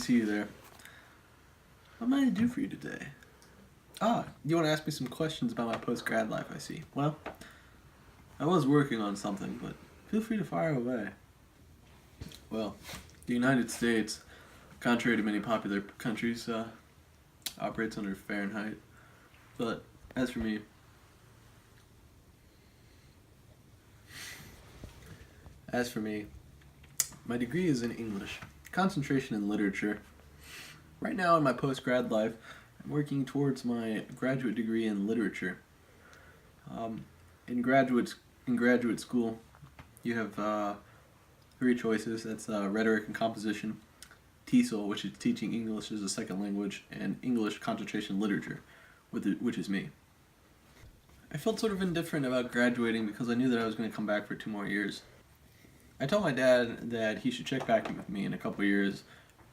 see you there. What am I to do for you today? You want to ask me some questions about my post-grad life, I see. Well, I was working on something, but feel free to fire away. Well, the United States, contrary to many popular countries, operates under Fahrenheit. But as for me, my degree is in English, concentration in literature. Right now in my post-grad life, I'm working towards my graduate degree in literature. In graduate school, you have three choices. That's rhetoric and composition, TESOL, which is teaching English as a second language, and English concentration literature, which is me. I felt sort of indifferent about graduating because I knew that I was going to come back for 2 more years. I told my dad that he should check back in with me in a couple years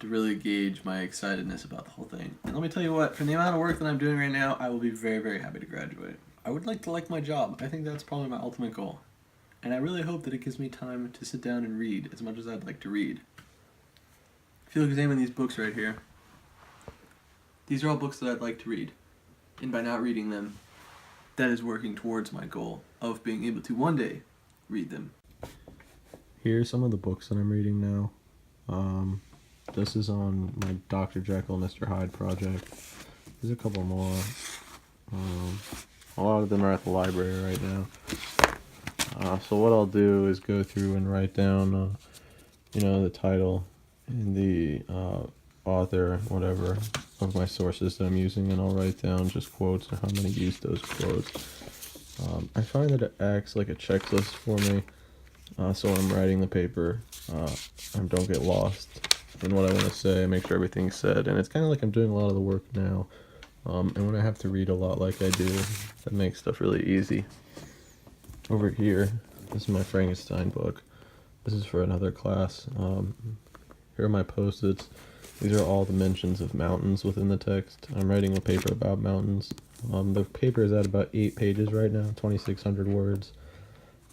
to really gauge my excitedness about the whole thing. And let me tell you what, for the amount of work that I'm doing right now, I will be very, very happy to graduate. I would like my job. I think that's probably my ultimate goal. And I really hope that it gives me time to sit down and read as much as I'd like to read. If you'll examine these books right here, these are all books that I'd like to read. And by not reading them, that is working towards my goal of being able to one day read them. Here's some of the books that I'm reading now. This is on my Dr. Jekyll and Mr. Hyde project. There's a couple more. A lot of them are at the library right now. So what I'll do is go through and write down, the title and the author, whatever, of my sources that I'm using, and I'll write down just quotes and how I'm going to use those quotes. I find that it acts like a checklist for me, so when I'm writing the paper, I don't get lost in what I want to say, make sure everything's said, and it's kind of like I'm doing a lot of the work now, and when I have to read a lot like I do, that makes stuff really easy. Over here, this is my Frankenstein book. This is for another class. Here are my post-its. These are all the mentions of mountains within the text. I'm writing a paper about mountains. The paper is at about 8 pages right now, 2,600 words.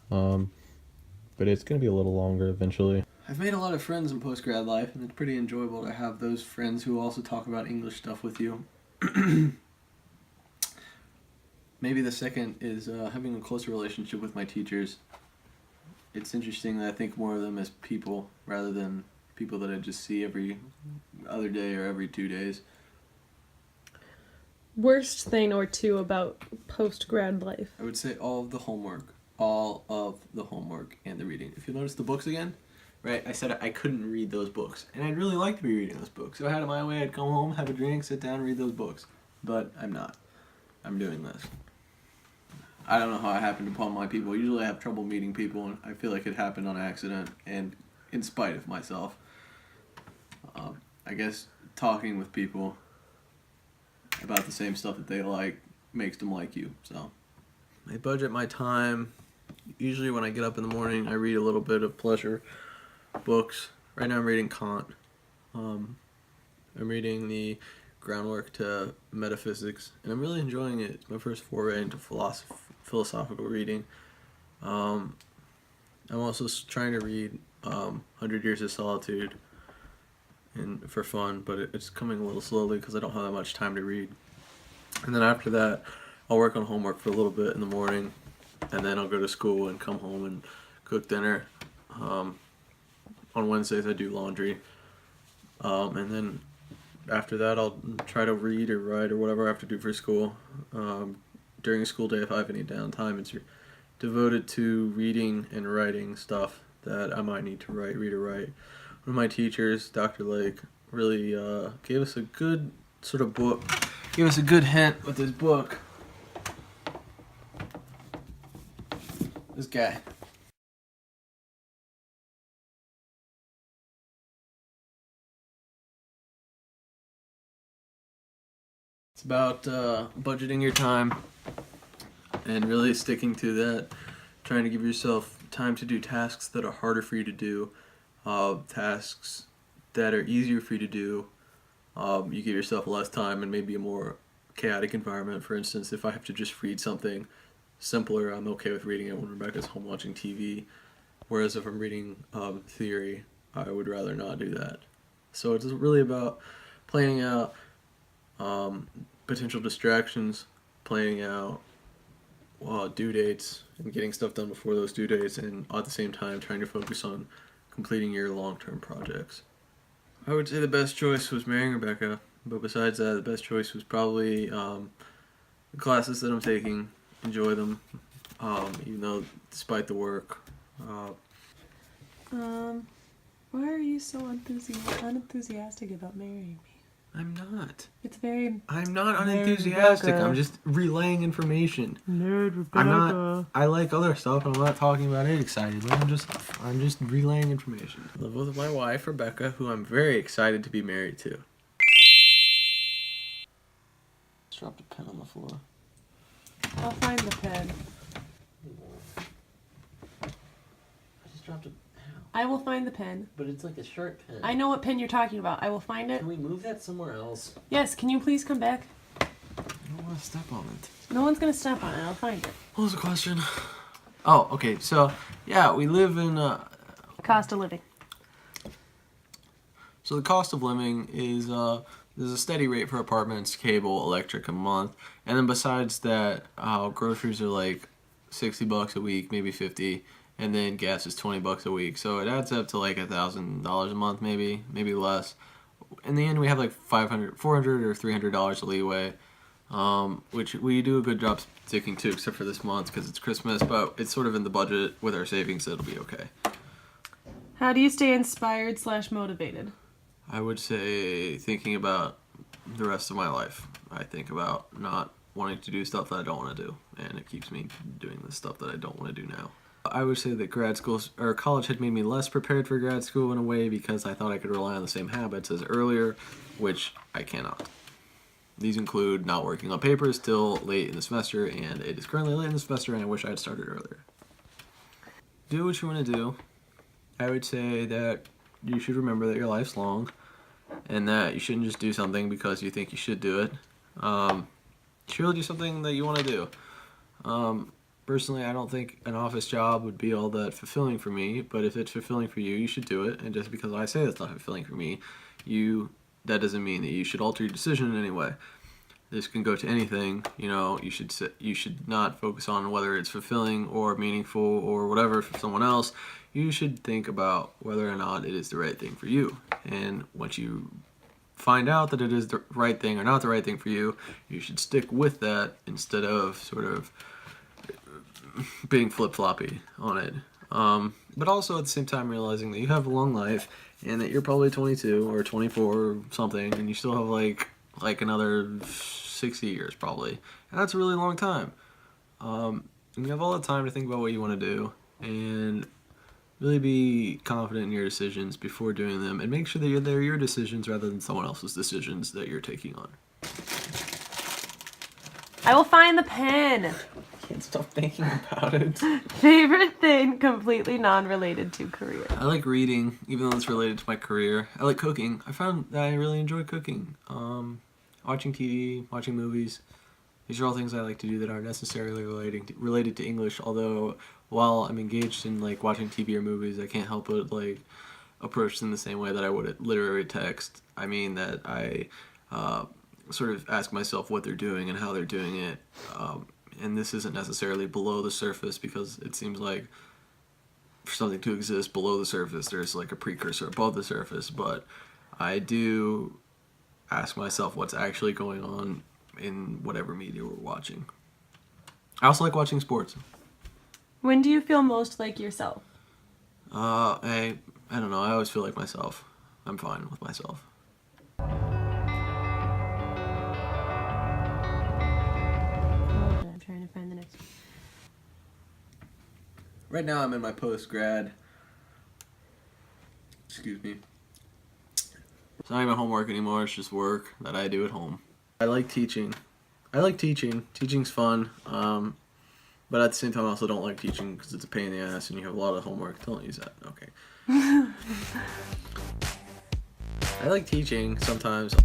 But it's going to be a little longer eventually. I've made a lot of friends in post-grad life, and it's pretty enjoyable to have those friends who also talk about English stuff with you. Maybe the second is having a closer relationship with my teachers. It's interesting that I think more of them as people rather than people that I just see every other day or every 2 days. Worst thing or two about post-grad life? I would say all of the homework and the reading. If you notice the books again, right, I said I couldn't read those books, and I'd really like to be reading those books. So I had it my way, I'd come home, have a drink, sit down, and read those books. But I'm not. I'm doing this. I don't know how I happened upon my people. Usually I have trouble meeting people, and I feel like it happened on accident and in spite of myself. I guess talking with people about the same stuff that they like makes them like you. So I budget my time. Usually when I get up in the morning, I read a little bit of pleasure books. Right now I'm reading Kant. I'm reading the Groundwork to Metaphysics, and I'm really enjoying it. It's my first foray into philosophical reading. I'm also trying to read 100 Years of Solitude and for fun, but it's coming a little slowly because I don't have that much time to read. And then after that, I'll work on homework for a little bit in the morning, and then I'll go to school and come home and cook dinner. On Wednesdays I do laundry, and then after that I'll try to read or write or whatever I have to do for school. During a school day, if I have any downtime, it's devoted to reading and writing stuff that I might need to read or write. One of my teachers, Dr. Lake, really gave us a good sort of book, gave us a good hint with this book. This guy. It's about budgeting your time and really sticking to that, trying to give yourself time to do tasks that are harder for you to do, tasks that are easier for you to do. You give yourself less time and maybe a more chaotic environment. For instance, if I have to just read something simpler, I'm okay with reading it when Rebecca's home watching TV, whereas if I'm reading theory, I would rather not do that. So it's really about planning out potential distractions, planning out due dates, and getting stuff done before those due dates, and at the same time trying to focus on completing your long-term projects. I would say the best choice was marrying Rebecca, but besides that, the best choice was probably the classes that I'm taking. Enjoy them, even though despite the work. Why are you so unenthusiastic about marrying me? I'm not. It's very... I'm not unenthusiastic. I'm just relaying information. Nerd Rebecca. I'm not. I like other stuff, and I'm not talking about it excitedly. I'm just relaying information. I live with my wife Rebecca, who I'm very excited to be married to. Just dropped a pen on the floor. I'll find the pen. I just dropped a. I will find the pen. But it's like a shirt pen. I know what pen you're talking about. I will find it. Can we move that somewhere else? Yes, can you please come back? I don't want to step on it. No one's gonna step on it. I'll find it. What was the question? Oh, okay. So, yeah, we live in... Cost of living. So the cost of living is... there's a steady rate for apartments, cable, electric a month. And then besides that, groceries are like $60 a week, maybe 50, and then gas is $20 a week. So it adds up to like $1,000 a month, maybe less. In the end, we have like $400 or $300 of leeway, which we do a good job sticking to, except for this month because it's Christmas. But it's sort of in the budget with our savings, so it'll be okay. How do you stay inspired / motivated? I would say thinking about the rest of my life. I think about not wanting to do stuff that I don't want to do, and it keeps me doing the stuff that I don't want to do now. I would say that grad school or college had made me less prepared for grad school in a way because I thought I could rely on the same habits as earlier, which I cannot. These include not working on papers till late in the semester, and it is currently late in the semester, and I wish I had started earlier. Do what you want to do. I would say that you should remember that your life's long, and that you shouldn't just do something because you think you should do it. You should really do something that you want to do. Personally, I don't think an office job would be all that fulfilling for me, but if it's fulfilling for you, you should do it. And just because I say it's not fulfilling for me, that doesn't mean that you should alter your decision in any way. This can go to anything. You should not focus on whether it's fulfilling or meaningful or whatever for someone else. You should think about whether or not it is the right thing for you. And once you find out that it is the right thing or not the right thing for you, you should stick with that instead of sort of being flip-floppy on it. But also at the same time realizing that you have a long life and that you're probably 22 or 24 or something, and you still have like another 60 years probably. And that's a really long time. And you have all the time to think about what you want to do and really be confident in your decisions before doing them, and make sure that they're your decisions rather than someone else's decisions that you're taking on. I will find the pen. I can't stop thinking about it. Favorite thing completely non-related to career. I like reading, even though it's related to my career. I like cooking. I found that I really enjoy cooking. Watching TV, watching movies. These are all things I like to do that aren't necessarily related to English, although while I'm engaged in like watching TV or movies, I can't help but like approach them the same way that I would at literary text. I mean that I sort of ask myself what they're doing and how they're doing it. And this isn't necessarily below the surface, because it seems like for something to exist below the surface, there's like a precursor above the surface. But I do ask myself what's actually going on in whatever media we're watching. I also like watching sports. When do you feel most like yourself? I don't know. I always feel like myself. I'm fine with myself. I'm trying to find the next one. Right now I'm in my post-grad. Excuse me. It's not even homework anymore. It's just work that I do at home. I like teaching. Teaching's fun. But at the same time, I also don't like teaching because it's a pain in the ass and you have a lot of homework. Don't use that. Okay. I like teaching sometimes.